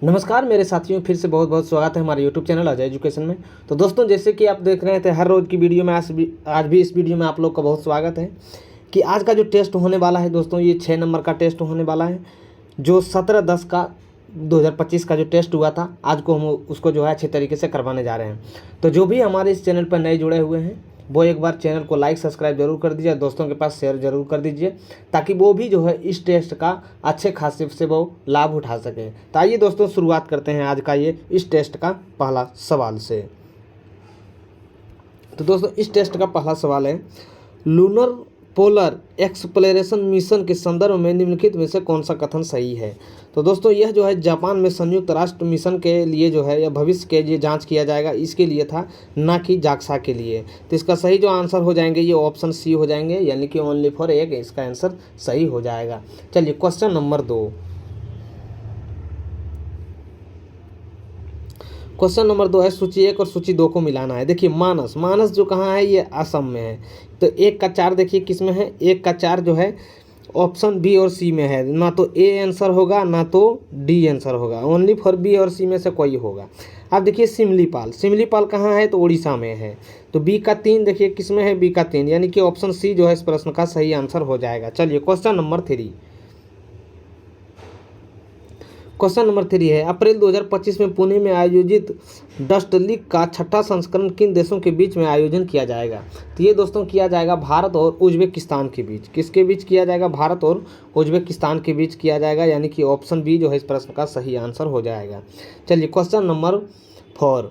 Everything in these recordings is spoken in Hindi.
नमस्कार मेरे साथियों, फिर से बहुत बहुत स्वागत है हमारे YouTube चैनल अजय एजुकेशन में। तो दोस्तों, जैसे कि आप देख रहे थे हर रोज़ की वीडियो में, आज भी इस वीडियो में आप लोग का बहुत स्वागत है कि आज का जो टेस्ट होने वाला है दोस्तों, ये 6 नंबर का टेस्ट होने वाला है। जो 17/10 का 2025 का जो टेस्ट हुआ था, आज को हम उसको जो है अच्छे तरीके से करवाने जा रहे हैं। तो जो भी हमारे इस चैनल पर नए जुड़े हुए हैं वो एक बार चैनल को लाइक सब्सक्राइब जरूर कर दीजिए, दोस्तों के पास शेयर जरूर कर दीजिए, ताकि वो भी जो है इस टेस्ट का अच्छे खासे से वो लाभ उठा सकें। तो आइए दोस्तों, शुरुआत करते हैं आज का ये इस टेस्ट का पहला सवाल से। तो दोस्तों, इस टेस्ट का पहला सवाल है, लूनर पोलर एक्सप्लोरेशन मिशन के संदर्भ में निम्नलिखित में से कौन सा कथन सही है। तो दोस्तों, यह जो है जापान में संयुक्त राष्ट्र मिशन के लिए जो है या भविष्य के लिए जांच किया जाएगा, इसके लिए था, ना कि जाक्सा के लिए। तो इसका सही जो आंसर हो जाएंगे ये ऑप्शन सी हो जाएंगे, यानी कि ओनली फॉर एक, इसका आंसर सही हो जाएगा। चलिए क्वेश्चन नंबर 2। क्वेश्चन नंबर 2 है, सूची 1 और सूची 2 को मिलाना है। देखिए मानस, मानस जो कहाँ है, ये असम में है। तो 1 का 4 देखिए किस में है, 1 का 4 जो है ऑप्शन बी और सी में है। ना तो ए आंसर होगा ना तो डी आंसर होगा, ओनली फॉर बी और सी में से कोई होगा। अब देखिए सिमलीपाल, सिमलीपाल कहाँ है, तो उड़ीसा में है। तो बी का 3 देखिए किस में है, बी का 3, यानी कि ऑप्शन सी जो है इस प्रश्न का सही आंसर हो जाएगा। चलिए क्वेश्चन नंबर 3। क्वेश्चन नंबर 3 है, अप्रैल 2025 में पुणे में आयोजित डस्ट लीग का 6ठा संस्करण किन देशों के बीच में आयोजन किया जाएगा। तो ये दोस्तों किया जाएगा भारत और उज्बेकिस्तान के बीच। किसके बीच किया जाएगा, भारत और उज्बेकिस्तान के बीच किया जाएगा, यानी कि ऑप्शन बी जो है इस प्रश्न का सही आंसर हो जाएगा। चलिए क्वेश्चन नंबर 4,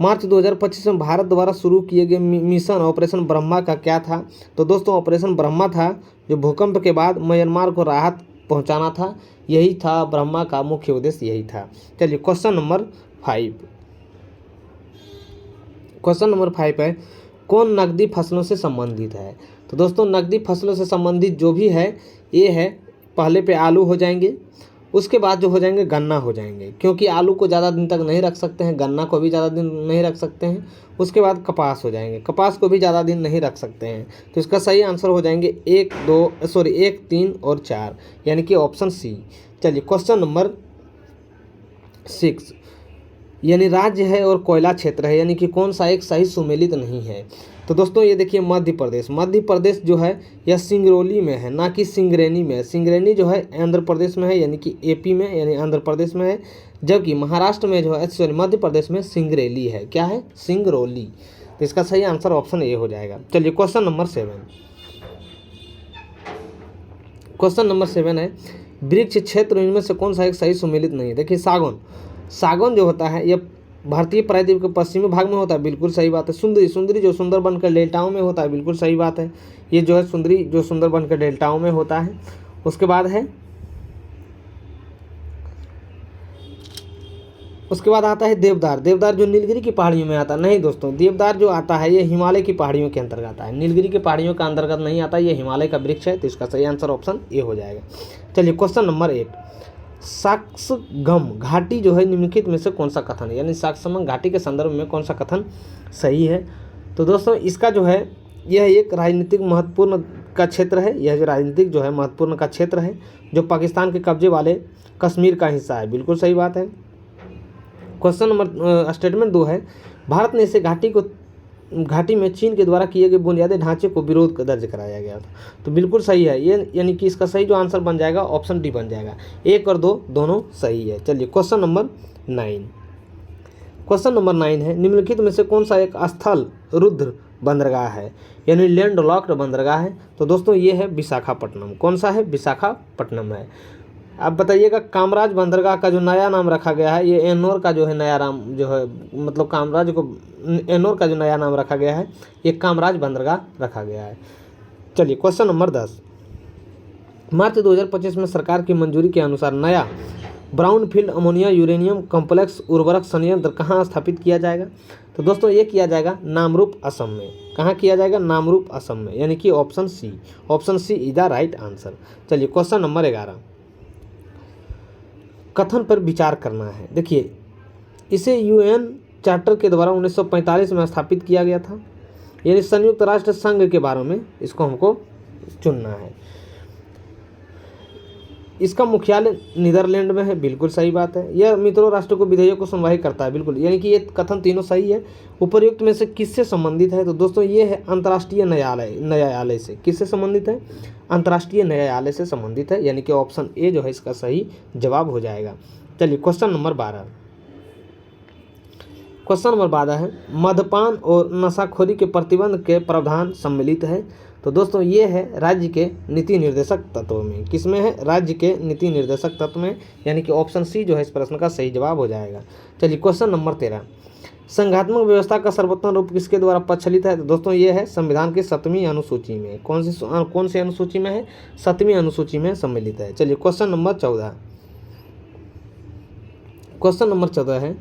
मार्च 2025 में भारत द्वारा शुरू किए गए मिशन ऑपरेशन ब्रह्मा का क्या था। तो दोस्तों ऑपरेशन ब्रह्मा था जो भूकंप के बाद म्यांमार को राहत पहुंचाना था, यही था ब्रह्मा का मुख्य उद्देश्य, यही था। चलिए क्वेश्चन नंबर 5। क्वेश्चन नंबर 5 है, कौन नकदी फसलों से संबंधित है। तो दोस्तों नकदी फसलों से संबंधित जो भी है ये है, पहले पे आलू हो जाएंगे, उसके बाद जो हो जाएंगे गन्ना हो जाएंगे, क्योंकि आलू को ज़्यादा दिन तक नहीं रख सकते हैं, गन्ना को भी ज़्यादा दिन नहीं रख सकते हैं। उसके बाद कपास हो जाएंगे, कपास को भी ज़्यादा दिन नहीं रख सकते हैं। तो इसका सही आंसर हो जाएंगे 1, 3 और 4, यानी कि ऑप्शन सी। चलिए क्वेश्चन नंबर 6, यानी राज्य है और कोयला क्षेत्र है, यानी कि कौन सा एक सही सुमेलित नहीं है। तो दोस्तों ये देखिए मध्य प्रदेश, मध्य प्रदेश जो है यह सिंगरौली में है, ना कि सिंगरेनी में। सिंगरेनी जो है आंध्र प्रदेश में है, यानी कि एपी में, यानी आंध्र प्रदेश में है। जबकि महाराष्ट्र में जो है, सॉरी मध्य प्रदेश में सिंगरेली है। क्या है, सिंगरौली। तो इसका सही आंसर ऑप्शन ए हो जाएगा। चलिए क्वेश्चन नंबर 7। क्वेश्चन नंबर 7 है, वृक्ष क्षेत्र इनमें से कौन सा एक सही सुमेलित नहीं है। देखिए सागौन, सागौन जो होता है यह भारतीय प्रायद्वीप के पश्चिमी भाग में होता है, बिल्कुल सही बात है। सुंदरी, सुंदरी जो सुंदरबन के डेल्टाओं में होता है, बिल्कुल सही बात है। ये जो है सुंदरी जो सुंदरबन के डेल्टाओं में होता है। उसके बाद आता है देवदार, देवदार जो नीलगिरी की पहाड़ियों में आता है। नहीं दोस्तों, देवदार जो आता है ये हिमालय की पहाड़ियों के अंतर्गत आता है, नीलगिरी की पहाड़ियों का अंतर्गत नहीं आता, ये हिमालय का वृक्ष है। तो इसका सही आंसर ऑप्शन ए हो जाएगा। चलिए क्वेश्चन नंबर 8, साक्सगम घाटी जो है निम्नलिखित में से कौन सा कथन है, यानी साक्सगम घाटी के संदर्भ में कौन सा कथन सही है। तो दोस्तों इसका जो है यह एक राजनीतिक महत्वपूर्ण का क्षेत्र है, यह जो राजनीतिक जो है महत्वपूर्ण का क्षेत्र है, जो पाकिस्तान के कब्जे वाले कश्मीर का हिस्सा है, बिल्कुल सही बात है। क्वेश्चन नंबर स्टेटमेंट 2 है, भारत ने इसे घाटी में चीन के द्वारा किए गए बुनियादी ढांचे को विरोध दर्ज कराया गया था। तो बिल्कुल सही है ये, यानी कि इसका सही जो आंसर बन जाएगा ऑप्शन डी बन जाएगा। 1 और 2 दोनों सही है। चलिए क्वेश्चन नंबर 9। क्वेश्चन नंबर 9 है, निम्नलिखित में से कौन सा एक स्थल रुद्र बंदरगाह है, यानी लैंड लॉक्ड बंदरगाह है। तो दोस्तों ये है विशाखापट्टनम। कौन सा है, विशाखापट्टनम है। अब बताइएगा कामराज बंदरगाह का जो नया नाम रखा गया है, ये एन्नोर का जो है नया नाम जो है, मतलब कामराज को एन्नोर का जो नया नाम रखा गया है, ये कामराज बंदरगाह रखा गया है। चलिए क्वेश्चन नंबर 10, मार्च 2025 में सरकार की मंजूरी के अनुसार नया ब्राउनफील्ड अमोनिया यूरेनियम कॉम्प्लेक्स उर्वरक संयंत्र कहाँ स्थापित किया जाएगा। तो दोस्तों ये किया जाएगा नामरूप असम में। कहाँ किया जाएगा, नामरूप असम में, यानी कि option c. Option c is the right answer. चलिए क्वेश्चन नंबर 11, कथन पर विचार करना है। देखिए इसे यूएन चार्टर के द्वारा 1945 में स्थापित किया गया था, यानी संयुक्त राष्ट्र संघ के बारे में इसको हमको चुनना है। इसका मुख्यालय नीदरलैंड में है, बिल्कुल सही बात है। यह मित्रों राष्ट्रों को विधेयक को सुनवाई करता है, बिल्कुल, यानी कि ये कथन तीनों सही है। उपर्युक्त में से किससे संबंधित है? तो दोस्तों ये है अंतर्राष्ट्रीय न्यायालय से। किससे संबंधित है? अंतर्राष्ट्रीय न्यायालय से संबंधित है, यानी कि ऑप्शन ए जो है इसका सही जवाब हो जाएगा। चलिए क्वेश्चन नंबर 12। क्वेश्चन नंबर 12 है मद्यपान और नशाखोरी के प्रतिबंध के प्रावधान सम्मिलित है। तो दोस्तों ये है राज्य के नीति निर्देशक तत्व में। किसमें है? राज्य के नीति निर्देशक तत्व में, यानी कि ऑप्शन सी जो है इस प्रश्न का सही जवाब हो जाएगा। चलिए क्वेश्चन नंबर 13। संघात्मक व्यवस्था का सर्वोत्तम रूप किसके द्वारा प्रचलित है? तो दोस्तों ये है संविधान की 7वीं अनुसूची में। कौन सी अनुसूची में है? 7वीं अनुसूची में सम्मिलित है। चलिए क्वेश्चन नंबर 14। क्वेश्चन नंबर 14 है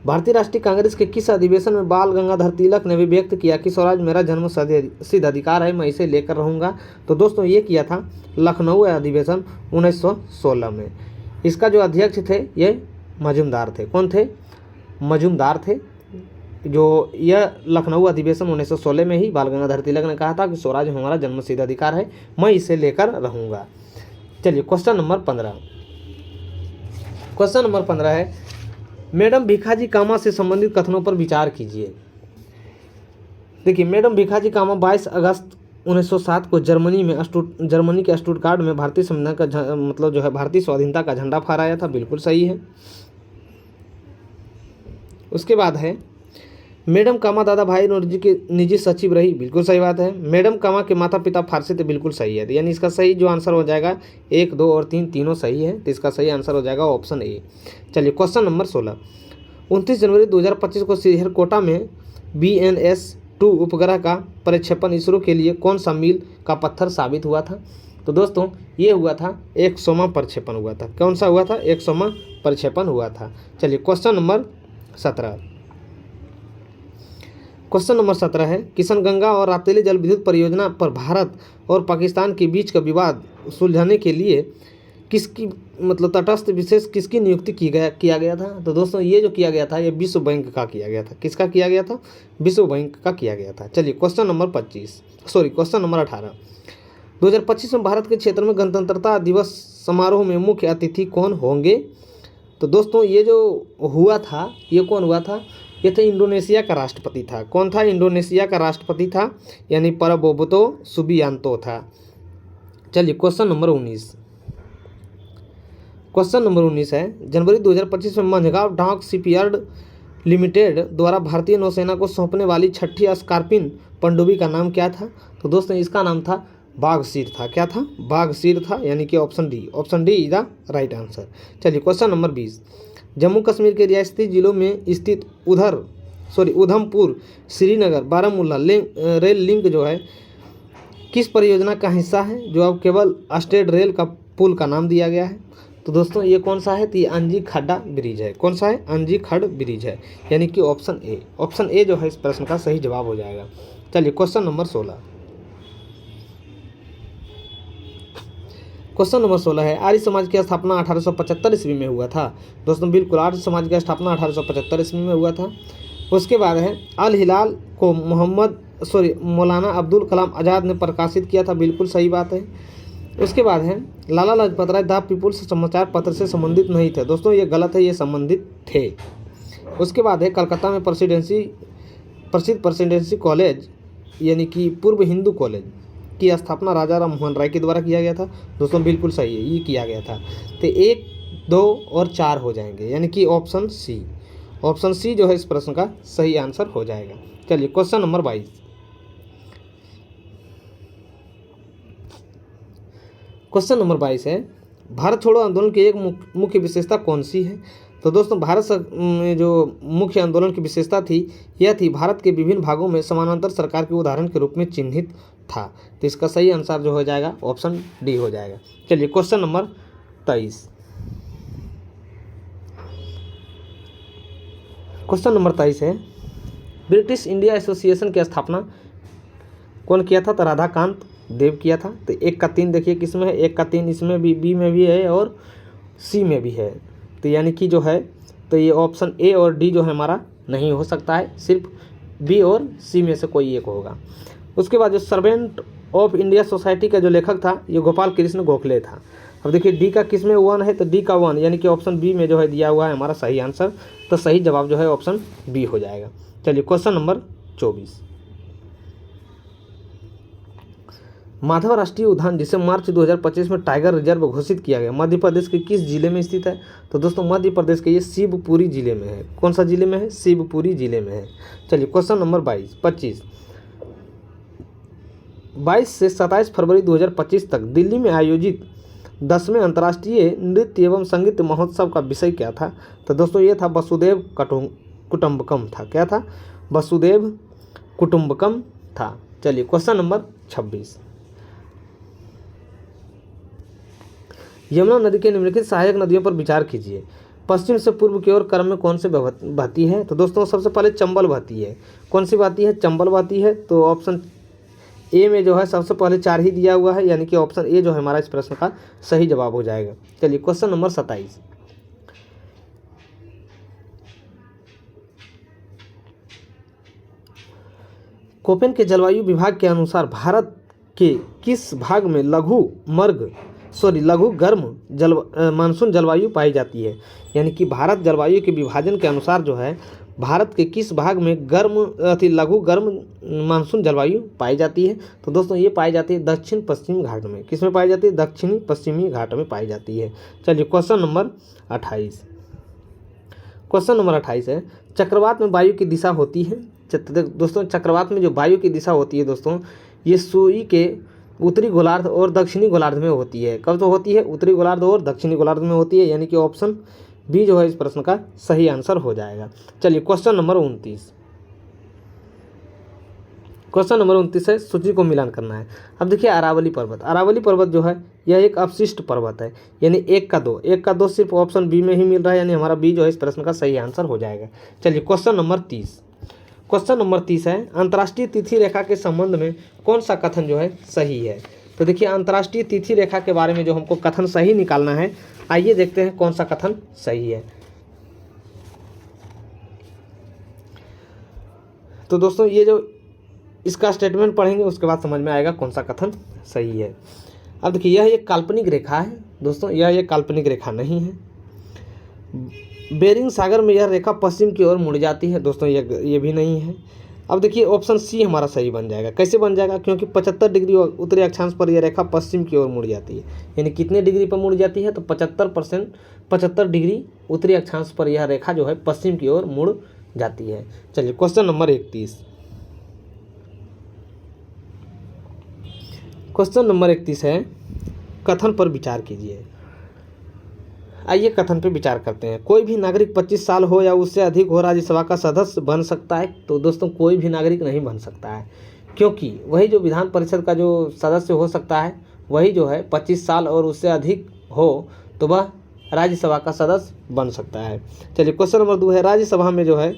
भारतीय राष्ट्रीय कांग्रेस के किस अधिवेशन में बाल गंगाधर तिलक ने भी व्यक्त किया कि स्वराज मेरा जन्म सिद्ध अधिकार है, मैं इसे लेकर रहूंगा? तो दोस्तों ये किया था लखनऊ अधिवेशन 1916 में। इसका जो अध्यक्ष थे ये मजूमदार थे। कौन थे? मजूमदार थे। जो यह लखनऊ अधिवेशन 1916 में ही बाल गंगाधर तिलक ने कहा था कि स्वराज हमारा जन्म सिद्ध अधिकार है, मैं इसे लेकर रहूंगा। चलिए क्वेश्चन नंबर 15। क्वेश्चन नंबर 15 है मैडम भीखाजी कामा से संबंधित कथनों पर विचार कीजिए। देखिए मैडम भीखाजी कामा 22 अगस्त 1907 को जर्मनी के स्टुटगार्ट में भारतीय संविधान का मतलब जो है भारतीय स्वाधीनता का झंडा फहराया था, बिल्कुल सही है। उसके बाद है मैडम कामा दादा भाई नौरोजी की निजी सचिव रही, बिल्कुल सही बात है। मैडम कामा के माता पिता फारसी थे, बिल्कुल सही है। यानी इसका सही जो आंसर हो जाएगा 1, 2 और 3 तीनों सही है, तो इसका सही आंसर हो जाएगा ऑप्शन ए। चलिए क्वेश्चन नंबर 16। 29 जनवरी 2025 को श्रीहरिकोटा में BNS-2 उपग्रह का प्रक्षेपण इसरो के लिए कौन सा मील का पत्थर साबित हुआ था? तो दोस्तों ये हुआ था 100वां प्रक्षेपण हुआ था। कौन सा हुआ था? 100वां प्रक्षेपण हुआ था। चलिए क्वेश्चन नंबर 17। क्वेश्चन नंबर 17 है किशनगंगा और राप्तीली जल विद्युत परियोजना पर भारत और पाकिस्तान के बीच का विवाद सुलझाने के लिए किसकी मतलब तटस्थ विशेष किसकी नियुक्ति किया गया था? तो दोस्तों ये जो किया गया था ये विश्व बैंक का किया गया था। किसका किया गया था? विश्व बैंक का किया गया था। चलिए क्वेश्चन नंबर 18। 2025 में भारत के क्षेत्र में गणतंत्रता दिवस समारोह में मुख्य अतिथि कौन होंगे? तो दोस्तों ये जो हुआ था ये कौन हुआ था? ये था इंडोनेशिया का राष्ट्रपति था। कौन था? इंडोनेशिया का राष्ट्रपति था, यानी प्रबोवो सुबियांतो था। चलिए क्वेश्चन नंबर 19। क्वेश्चन नंबर 19 है जनवरी 2025 में मंझगांव डाक शिपयार्ड लिमिटेड द्वारा भारतीय नौसेना को सौंपने वाली 6ठी स्कॉर्पियन पनडुब्बी का नाम क्या था? तो दोस्तों इसका नाम था बाघशीर था। क्या था? बाघशीर था, यानी कि option D is the right answer. चलिए क्वेश्चन नंबर 20। जम्मू कश्मीर के रियासती जिलों में स्थित उधमपुर श्रीनगर बारामूला रेल लिंक जो है किस परियोजना का हिस्सा है, जो अब केवल स्टेट रेल का पुल का नाम दिया गया है? तो दोस्तों ये कौन सा है? तो ये अंजी खड्डा ब्रिज है। कौन सा है? अंजी खड़ ब्रिज है, यानी कि ऑप्शन ए। ऑप्शन ए जो है इस प्रश्न का सही जवाब हो जाएगा। चलिए क्वेश्चन नंबर 16। क्वेश्चन नंबर 16 है आर्य समाज की स्थापना 1875 ईस्वी में हुआ था। दोस्तों बिल्कुल आर्य समाज की स्थापना 1875 ईस्वी में हुआ था। उसके बाद है अल हिलाल को मौलाना अब्दुल कलाम आज़ाद ने प्रकाशित किया था, बिल्कुल सही बात है। उसके बाद है लाला लाजपत राय द पीपुल्स समाचार पत्र से संबंधित नहीं थे। दोस्तों ये गलत है, ये संबंधित थे। उसके बाद है कलकत्ता में प्रसिद्ध प्रेसिडेंसी कॉलेज यानी कि पूर्व हिंदू कॉलेज की स्थापना राजा राम मोहन राय के द्वारा किया गया था। दोस्तों बिल्कुल सही है, ये किया गया था। तो 1, 2 और 4 हो जाएंगे, यानी कि ऑप्शन सी जो है इस प्रश्न का सही आंसर हो जाएगा। चलिए क्वेश्चन नंबर 22। क्वेश्चन नंबर 22 है भारत छोड़ो आंदोलन की एक मुख्य विशेषता कौन सी है? तो दोस्तों भारत में जो मुख्य आंदोलन की विशेषता थी यह थी भारत के विभिन्न भागों में समानांतर सरकार के उदाहरण के रूप में चिन्हित था। तो इसका सही आंसर जो हो जाएगा ऑप्शन डी हो जाएगा। चलिए क्वेश्चन नंबर 23। क्वेश्चन नंबर 23 है ब्रिटिश इंडिया एसोसिएशन की स्थापना कौन किया था? तो राधाकांत देव किया था। तो 1 का 3 देखिए किसमें है? 1 का 3 इसमें भी, बी में भी है और सी में भी है। तो यानी कि जो है तो ये ऑप्शन ए और डी जो है हमारा नहीं हो सकता है, सिर्फ बी और सी में से कोई एक होगा। उसके बाद जो सर्वेंट ऑफ इंडिया सोसाइटी का जो लेखक था ये गोपाल कृष्ण गोखले था। अब देखिए डी का किस में 1 है, तो डी का 1 यानी कि ऑप्शन बी में जो है दिया हुआ है हमारा सही आंसर। तो सही जवाब जो है ऑप्शन बी हो जाएगा। चलिए क्वेश्चन नंबर 24, माधव राष्ट्रीय उद्यान जिसे मार्च 2025 में टाइगर रिजर्व घोषित किया गया मध्य प्रदेश के किस जिले में स्थित है? तो दोस्तों मध्य प्रदेश के ये शिवपुरी जिले में है। कौन सा जिले में है? शिवपुरी जिले में है। चलिए क्वेश्चन नंबर 22 से 27 फरवरी 2025 तक दिल्ली में आयोजित 10वें अंतर्राष्ट्रीय नृत्य एवं संगीत महोत्सव का विषय क्या था? तो दोस्तों ये था वसुदेव कुटुंबकम था। क्या था? वसुदेव कुटुंबकम था। चलिए क्वेश्चन नंबर 26, यमुना नदी के निम्नलिखित सहायक नदियों पर विचार कीजिए। पश्चिम से पूर्व की ओर क्रम में कौन से बहती है? तो दोस्तों सबसे पहले चंबल बहती है। कौन सी बहती है? चंबल बहती है। तो ऑप्शन ए में जो है सबसे पहले 4 ही दिया हुआ है, यानी कि ऑप्शन ए जो है हमारा इस प्रश्न का सही जवाब हो जाएगा। चलिए क्वेश्चन नंबर 27, कोपेन के जलवायु विभाग के अनुसार भारत के किस भाग में लघु गर्म मानसून जलवायु पाई जाती है? यानी कि भारत जलवायु के विभाजन के अनुसार जो है भारत के किस भाग में लघु गर्म मानसून जलवायु पाई जाती है? तो दोस्तों ये पाई जाती है दक्षिण पश्चिम घाट में। किस में पाई जाती है? दक्षिणी पश्चिमी घाट में पाई जाती है। चलिए क्वेश्चन नंबर 28, क्वेश्चन नंबर 28 है, चक्रवात में वायु की दिशा होती है। दोस्तों चक्रवात में जो वायु की दिशा होती है दोस्तों ये सुई के उत्तरी गोलार्ध और दक्षिणी गोलार्ध में होती है। कब तो होती है? उत्तरी गोलार्ध और दक्षिणी गोलार्ध में होती है, यानी कि ऑप्शन बी जो है इस प्रश्न का सही आंसर हो जाएगा। चलिए क्वेश्चन नंबर 29, क्वेश्चन नंबर 29 है, सूची को मिलान करना है। अब देखिए अरावली पर्वत जो है यह एक अवशिष्ट पर्वत है, यानी 1 का 2 सिर्फ ऑप्शन बी में ही मिल रहा है, यानी हमारा बी जो है इस प्रश्न का सही आंसर हो जाएगा। चलिए क्वेश्चन नंबर 30 है, अंतर्राष्ट्रीय तिथि रेखा के संबंध में कौन सा कथन जो है सही है? तो देखिए अंतर्राष्ट्रीय तिथि रेखा के बारे में जो हमको कथन सही निकालना है, आइए देखते हैं कौन सा कथन सही है। तो दोस्तों ये जो इसका स्टेटमेंट पढ़ेंगे उसके बाद समझ में आएगा कौन सा कथन सही है। अब देखिए यह एक काल्पनिक रेखा है दोस्तों, यह एक काल्पनिक रेखा नहीं है। बेरिंग सागर में यह रेखा पश्चिम की ओर मुड़ जाती है दोस्तों, ये भी नहीं है। अब देखिए ऑप्शन सी हमारा सही बन जाएगा। कैसे बन जाएगा? क्योंकि 75 डिग्री उत्तरी अक्षांश पर यह रेखा पश्चिम की ओर मुड़ जाती है, यानी कितने डिग्री पर मुड़ जाती है? तो 75 डिग्री उत्तरी अक्षांश पर यह रेखा जो है पश्चिम की ओर मुड़ जाती है। चलिए क्वेश्चन नंबर 31, क्वेश्चन नंबर 31 है, कथन पर विचार कीजिए। आइए कथन पर विचार करते हैं। कोई भी नागरिक 25 साल हो या उससे अधिक हो राज्यसभा का सदस्य बन सकता है? तो दोस्तों कोई भी नागरिक नहीं बन सकता है, क्योंकि वही जो विधान परिषद का जो सदस्य हो सकता है वही जो है 25 साल और उससे अधिक हो तो वह राज्यसभा का सदस्य बन सकता है। चलिए क्वेश्चन नंबर 2 है, राज्यसभा में जो है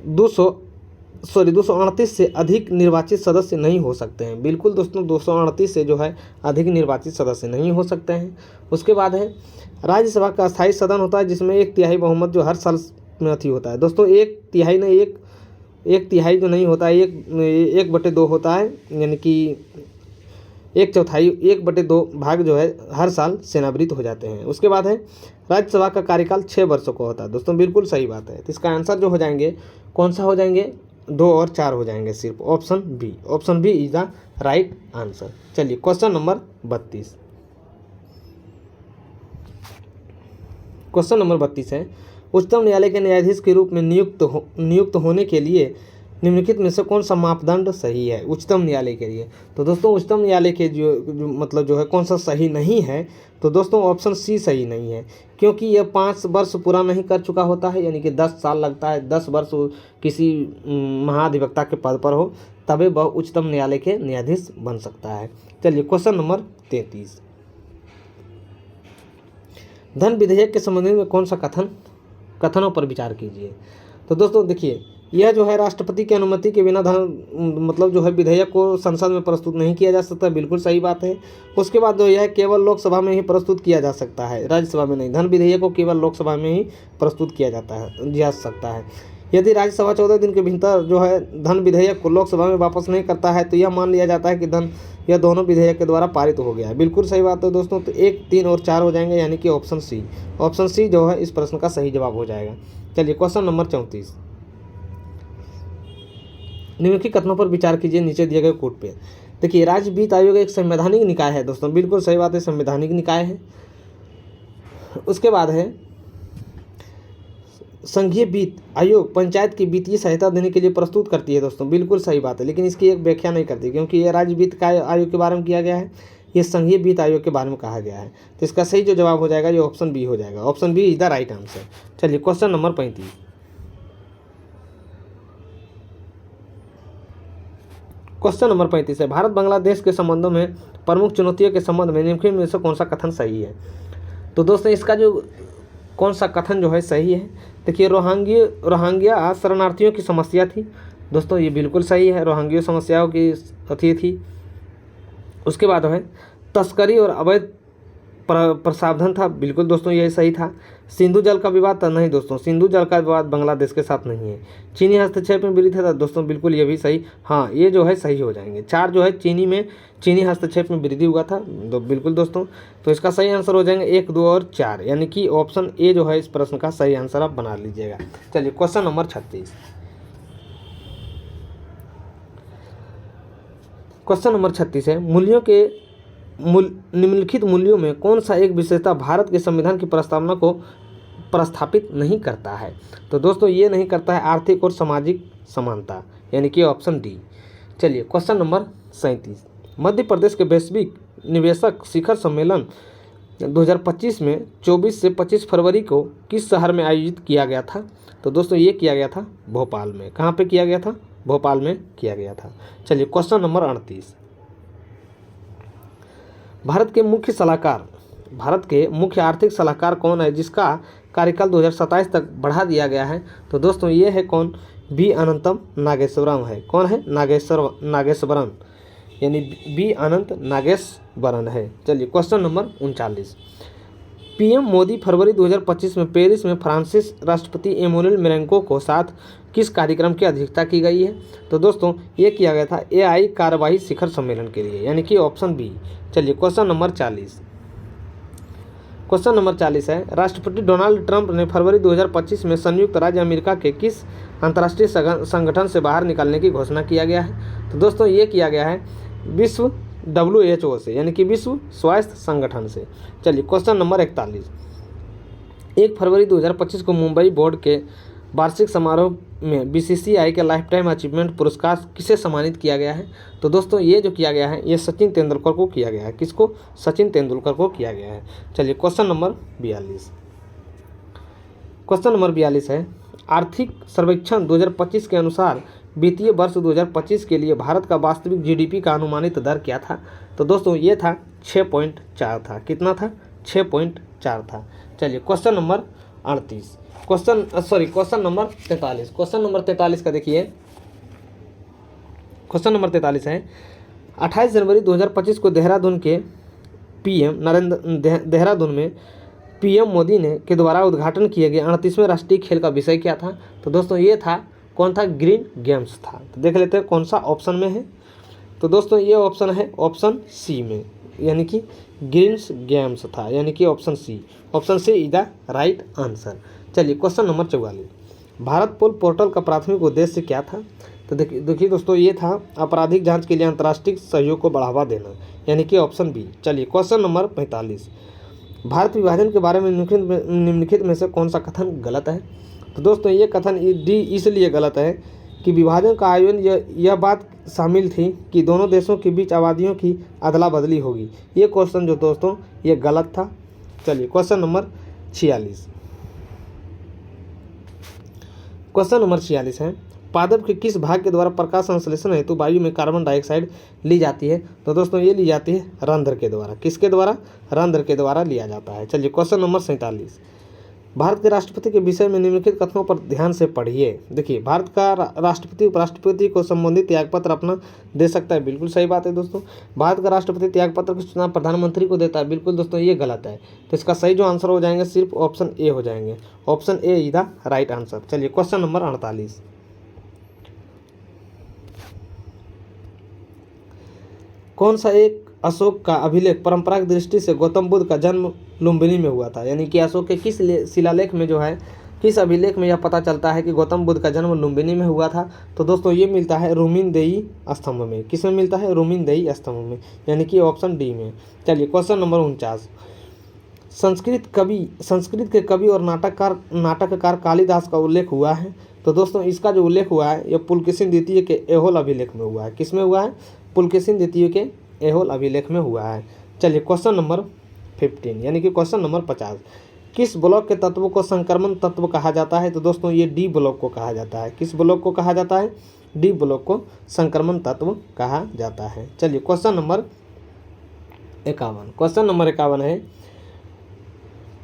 238 से अधिक निर्वाचित सदस्य नहीं हो सकते हैं। बिल्कुल दोस्तों 238 से जो है अधिक निर्वाचित सदस्य नहीं हो सकते हैं। उसके बाद है राज्यसभा का अस्थायी सदन होता है जिसमें 1/3 बहुमत जो हर साल में होता है। दोस्तों 1/3 नहीं, 1/3 जो नहीं होता है, 1/2 होता है, यानी कि 1/4 1/2 भाग जो है हर साल सेनावृत हो जाते हैं। उसके बाद है राज्यसभा का कार्यकाल 6 वर्षों का होता है। दोस्तों बिल्कुल सही बात है। तो इसका आंसर जो हो जाएंगे कौन सा हो जाएंगे? 2 और 4 हो जाएंगे सिर्फ। Option b is the right answer. चलिए क्वेश्चन नंबर 32, क्वेश्चन नंबर 32 है, उच्चतम न्यायालय के न्यायाधीश के रूप में नियुक्त होने के लिए निम्नलिखित में से कौन सा मापदंड सही है उच्चतम न्यायालय के लिए? तो दोस्तों उच्चतम न्यायालय के जो है कौन सा सही नहीं है? तो दोस्तों ऑप्शन सी सही नहीं है, क्योंकि यह 5 वर्ष पूरा नहीं कर चुका होता है, यानी कि 10 साल लगता है, 10 वर्ष किसी महाधिवक्ता के पद पर हो तभी वह उच्चतम न्यायालय के न्यायाधीश बन सकता है। चलिए क्वेश्चन नंबर 33, धन विधेयक के संबंध में कौन सा कथनों पर विचार कीजिए। तो दोस्तों देखिए यह जो है राष्ट्रपति की अनुमति के बिना जो है विधेयक को संसद में प्रस्तुत नहीं किया जा सकता, बिल्कुल सही बात है। उसके बाद जो यह केवल लोकसभा में ही प्रस्तुत किया जा सकता है, राज्यसभा में नहीं। धन विधेयक को केवल लोकसभा में ही प्रस्तुत किया जा सकता है। यदि राज्यसभा 14 दिन के भीतर जो है धन विधेयक को लोकसभा में वापस नहीं करता है तो यह मान लिया जाता है कि यह दोनों विधेयक के द्वारा पारित हो गया है। बिल्कुल सही बात है दोस्तों। तो 1, 3 और 4 हो जाएंगे, यानी कि ऑप्शन सी जो है इस प्रश्न का सही जवाब हो जाएगा। चलिए क्वेश्चन नंबर 34, निम्नलिखित कथनों पर विचार कीजिए नीचे दिए गए कोट पे। देखिए, राज्य वित्त आयोग एक संवैधानिक निकाय है दोस्तों, बिल्कुल सही बात है, संवैधानिक निकाय है। उसके बाद है संघीय वित्त आयोग पंचायत की वित्तीय सहायता देने के लिए प्रस्तुत करती है दोस्तों, बिल्कुल सही बात है, लेकिन इसकी एक व्याख्या नहीं करती क्योंकि ये राज्य वित्त का आयोग के बारे में किया गया है, ये संघीय वित्त आयोग के बारे में कहा गया है। तो इसका सही जो जवाब हो जाएगा ये ऑप्शन बी हो जाएगा। Option b is the right answer. चलिए क्वेश्चन नंबर 35, क्वेश्चन नंबर 35 है, भारत बांग्लादेश के संबंधों में प्रमुख चुनौतियों के संबंध में निम्नलिखित में से कौन सा कथन सही है। तो दोस्तों इसका जो कौन सा कथन जो है सही है, देखिए रोहिंग्या शरणार्थियों की समस्या थी दोस्तों, ये बिल्कुल सही है, रोहिंग्या समस्याओं की अथी थी। उसके बाद है तस्करी और अवैध प्रसाधन था, बिल्कुल दोस्तों यही सही था। सिंधु जल का विवाद था, नहीं दोस्तों, सिंधु जल का विवाद बांग्लादेश के साथ नहीं है। चीनी हस्तक्षेप में वृद्धि था दोस्तों, बिल्कुल ये भी सही, हाँ ये जो है सही हो जाएंगे। 4 जो है चीनी हस्तक्षेप में वृद्धि हुआ था, बिल्कुल दोस्तों, तो इसका सही आंसर हो जाएंगे 1, 2 और 4, यानी कि ऑप्शन ए जो है इस प्रश्न का सही आंसर आप बना लीजिएगा। चलिए क्वेश्चन नंबर 36, क्वेश्चन नंबर 36 है, निम्नलिखित मूल्यों में कौन सा एक विशेषता भारत के संविधान की प्रस्तावना को प्रस्थापित नहीं करता है। तो दोस्तों ये नहीं करता है आर्थिक और सामाजिक समानता, यानी कि ऑप्शन डी। चलिए क्वेश्चन नंबर 37, मध्य प्रदेश के वैश्विक निवेशक शिखर सम्मेलन 2025 में 24 से 25 फरवरी को किस शहर में आयोजित किया गया था। तो दोस्तों ये किया गया था भोपाल में। कहाँ पे किया गया था? भोपाल में किया गया था। चलिए क्वेश्चन नंबर 38, भारत के मुख्य आर्थिक सलाहकार कौन है जिसका कार्यकाल 2027 तक बढ़ा दिया गया है। तो दोस्तों ये है कौन? बी अनंतम नागेश्वरम है। कौन है? नागेश्वरन, यानी बी अनंत नागेश्वरन है। चलिए क्वेश्चन नंबर 39, पीएम मोदी फरवरी 2025 में पेरिस में फ्रांसीस राष्ट्रपति एमैनुअल मैक्रों को साथ किस कार्यक्रम की अध्यक्षता की गई है। तो दोस्तों ये किया गया था एआई कार्यवाही शिखर सम्मेलन के लिए, यानी कि ऑप्शन बी। चलिए क्वेश्चन नंबर 40, क्वेश्चन नंबर 40 है, राष्ट्रपति डोनाल्ड ट्रंप ने फरवरी 2025 में संयुक्त राज्य अमेरिका के किस अंतर्राष्ट्रीय संगठन से बाहर निकलने की घोषणा किया गया है। तो दोस्तों ये किया गया है विश्व WHO से, यानी कि विश्व स्वास्थ्य संगठन से। चलिए क्वेश्चन नंबर 41, 1 फरवरी 2025 को मुंबई बोर्ड के वार्षिक समारोह में BCCI के लाइफ टाइम अचीवमेंट पुरस्कार किसे सम्मानित किया गया है। तो दोस्तों ये जो किया गया है ये सचिन तेंदुलकर को किया गया है। किसको? सचिन तेंदुलकर को किया गया है। चलिए क्वेश्चन नंबर 42, क्वेश्चन नंबर 42 है, आर्थिक सर्वेक्षण 2025 के अनुसार वित्तीय वर्ष 2025 के लिए भारत का वास्तविक GDP का अनुमानित दर क्या था। तो दोस्तों ये था 6.4 था। कितना था? 6.4 था। चलिए question number 38, question number 43, question number 43 का देखिए, क्वेश्चन नंबर 43 है, 28 जनवरी 2025 को देहरादून में पीएम मोदी के द्वारा उद्घाटन किए गए 38वें राष्ट्रीय खेल का विषय क्या था। तो दोस्तों ये था, कौन था? ग्रीन गेम्स था। तो देख लेते हैं कौन सा ऑप्शन में है। तो दोस्तों ये ऑप्शन है ऑप्शन सी में, यानी कि ग्रीन्स गेम्स था, यानी कि option c. Option c is the right answer. चलिए क्वेश्चन नंबर 44, भारत पोर्टल का प्राथमिक उद्देश्य क्या था। तो देखिए दोस्तों ये था आपराधिक जांच के लिए अंतर्राष्ट्रीय सहयोग को बढ़ावा देना, यानी कि ऑप्शन बी। चलिए क्वेश्चन नंबर 45, भारत विभाजन के बारे में निम्नलिखित में से कौन सा कथन गलत है। तो दोस्तों ये कथन डी इसलिए गलत है कि विभाजन का आयोजन यह बात शामिल थी कि दोनों देशों के बीच आबादियों की अदला बदली होगी। ये क्वेश्चन जो दोस्तों ये गलत था। चलिए क्वेश्चन नंबर 46, क्वेश्चन नंबर 46 है, पादप के किस भाग के द्वारा प्रकाश संश्लेषण हेतु वायु में कार्बन डाइऑक्साइड ली जाती है। तो दोस्तों ये ली जाती है रंध्र के द्वारा। किसके द्वारा? रंध्र के द्वारा लिया जाता है। चलिए क्वेश्चन नंबर 47, भारत के राष्ट्रपति के विषय में निम्नलिखित कथनों पर ध्यान से पढ़िए। देखिए, भारत का राष्ट्रपति उपराष्ट्रपति को संबंधित त्यागपत्र अपना दे सकता है, बिल्कुल सही बात है दोस्तों। भारत का राष्ट्रपति त्यागपत्र की सूचना प्रधानमंत्री को देता है, बिल्कुल दोस्तों ये गलत है। तो इसका सही जो आंसर हो जाएंगे सिर्फ ऑप्शन ए हो जाएंगे। Option A is the right answer. चलिए क्वेश्चन नंबर 48, कौन सा एक अशोक का अभिलेख परंपरागत दृष्टि से गौतम बुद्ध का जन्म लुम्बिनी में हुआ था? यानी कि अशोक के किस शिलालेख में जो है, किस अभिलेख में यह पता चलता है कि गौतम बुद्ध का जन्म लुम्बिनी में हुआ था? तो दोस्तों ये मिलता है रुमिनदेई स्तंभ में। किस में मिलता है? रुमिनदेई स्तंभ में, यानी कि ऑप्शन डी में। चलिए क्वेश्चन नंबर 49, संस्कृत के कवि और नाटककार कालिदास का उल्लेख हुआ है? तो दोस्तों इसका जो उल्लेख हुआ है यह पुलकेशिन द्वितीय के ऐहोल अभिलेख में हुआ है। किस में हुआ है? पुलकेशिन द्वितीय के ऐहोल अभिलेख में हुआ है। चलिए क्वेश्चन नंबर 15 यानी कि क्वेश्चन नंबर 50, किस ब्लॉक के तत्व को संक्रमण तत्व कहा जाता है? तो दोस्तों ये डी ब्लॉक को कहा जाता है। किस ब्लॉक को कहा जाता है? डी ब्लॉक को संक्रमण तत्व कहा जाता है। चलिए क्वेश्चन नंबर 51, क्वेश्चन नंबर 51 है,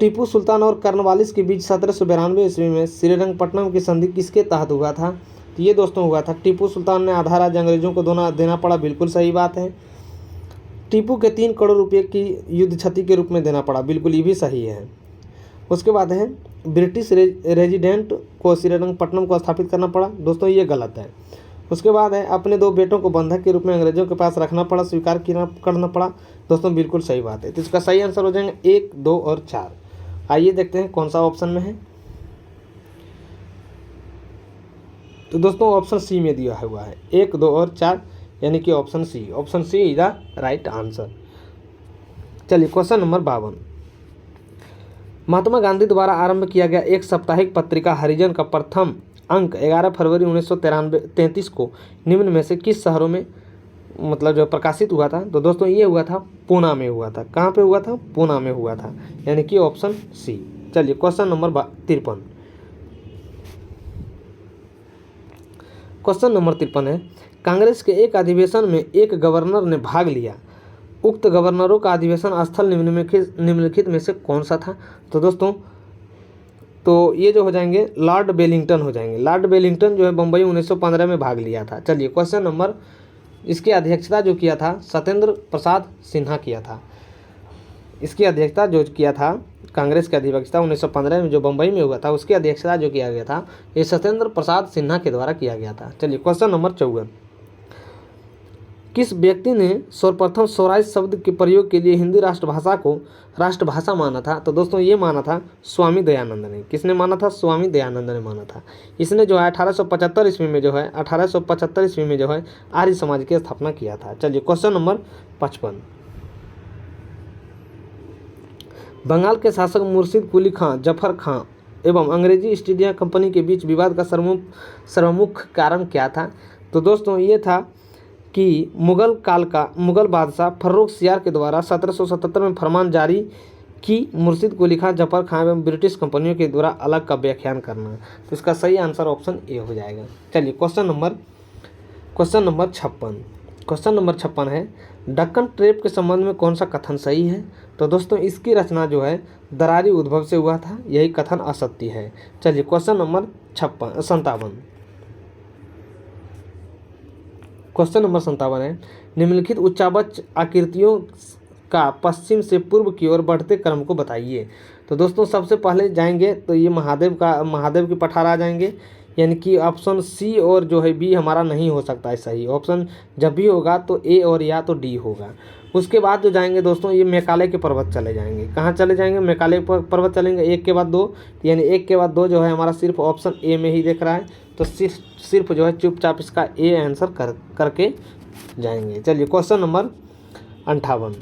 टीपू सुल्तान और कर्नवालिस के बीच 1792 ईस्वी में श्रीरंगपट्टनम की संधि किसके तहत हुआ था? तो ये दोस्तों हुआ था, टीपू सुल्तान ने आधा राज्य अंग्रेजों को देना पड़ा, बिल्कुल सही बात है। टीपू के 3 करोड़ रुपये की युद्ध क्षति के रूप में देना पड़ा, बिल्कुल ये भी सही है। उसके बाद है, ब्रिटिश रेजिडेंट को श्रीरंगपट्टनम को स्थापित करना पड़ा, दोस्तों ये गलत है। उसके बाद है, अपने 2 बेटों को बंधक के रूप में अंग्रेजों के पास रखना पड़ा, स्वीकार करना पड़ा, दोस्तों बिल्कुल सही बात है। तो इसका सही आंसर हो जाएंगे 1, 2 और 4। आइए देखते हैं कौन सा ऑप्शन में है। तो दोस्तों ऑप्शन सी में दिया हुआ है 1, 2 और 4, यानी कि option c. Option c is the right answer. चलिए क्वेश्चन नंबर 52, महात्मा गांधी द्वारा आरंभ किया गया एक साप्ताहिक पत्रिका हरिजन का प्रथम अंक 11 फरवरी 1933 को निम्न में से किस शहरों में मतलब जो प्रकाशित हुआ था? तो दोस्तों ये हुआ था पूना में हुआ था। कहाँ पे हुआ था? पूना में हुआ था, यानी कि ऑप्शन सी। चलिए क्वेश्चन नंबर 53, क्वेश्चन नंबर 53 है, कांग्रेस के एक अधिवेशन में एक गवर्नर ने भाग लिया, उक्त गवर्नरों का अधिवेशन स्थल निम्नलिखित में से कौन सा था? तो दोस्तों तो ये जो हो जाएंगे लॉर्ड वेलिंगटन हो जाएंगे। लॉर्ड वेलिंगटन जो है बम्बई 1915 में भाग लिया था। चलिए क्वेश्चन नंबर, इसकी अध्यक्षता जो किया था सत्येंद्र प्रसाद सिन्हा किया था। इसकी अध्यक्षता जो किया था, कांग्रेस की अध्यक्षता 1915 में जो बम्बई में हुआ था, उसकी अध्यक्षता जो किया गया था ये सत्येंद्र प्रसाद सिन्हा के द्वारा किया गया था। चलिए क्वेश्चन नंबर 54, किस व्यक्ति ने सर्वप्रथम स्वराज शब्द के प्रयोग के लिए हिंदी राष्ट्रभाषा को राष्ट्रभाषा माना था? तो दोस्तों ये माना था स्वामी दयानंद ने। किसने माना था? स्वामी दयानंद ने माना था। इसने जो है 1875 ईस्वी में जो है आर्य समाज की स्थापना किया था। चलिए क्वेश्चन नंबर 55, बंगाल के शासक मुर्शिद कुली खां जफर खां एवं अंग्रेजी ईस्ट इंडिया कंपनी के बीच विवाद का सर्वमुख कारण क्या था? तो दोस्तों ये था कि मुगल बादशाह फर्रुखसियार के द्वारा 1777 में फरमान जारी कि मुर्शिद कुली खां जफर खां एवं ब्रिटिश कंपनियों के द्वारा अलग का व्याख्यान करना। तो इसका सही आंसर ऑप्शन ए हो जाएगा। चलिए क्वेश्चन नंबर 56, क्वेश्चन नंबर 56 है, दक्कन ट्रेप के संबंध में कौन सा कथन सही है? तो दोस्तों इसकी रचना जो है दरारी उद्भव से हुआ था, यही कथन असत्य है। चलिए क्वेश्चन नंबर 57, क्वेश्चन नंबर 57 है, निम्नलिखित उच्चावच आकृतियों का पश्चिम से पूर्व की ओर बढ़ते क्रम को बताइए। तो दोस्तों सबसे पहले जाएंगे तो ये महादेव की पठार आ जाएंगे, यानी कि ऑप्शन सी और जो है बी हमारा नहीं हो सकता है सही। ऑप्शन जब भी होगा तो ए और या तो डी होगा। उसके बाद जो जाएंगे दोस्तों ये मेघालय के पर्वत चले जाएंगे। कहाँ चले जाएंगे? मेघालय पर्वत चलेंगे, एक के बाद दो, यानी एक के बाद दो जो है हमारा सिर्फ ऑप्शन ए में ही देख रहा है, तो सिर्फ जो है चुपचाप इसका ए आंसर करके जाएंगे। चलिए क्वेश्चन नंबर 58,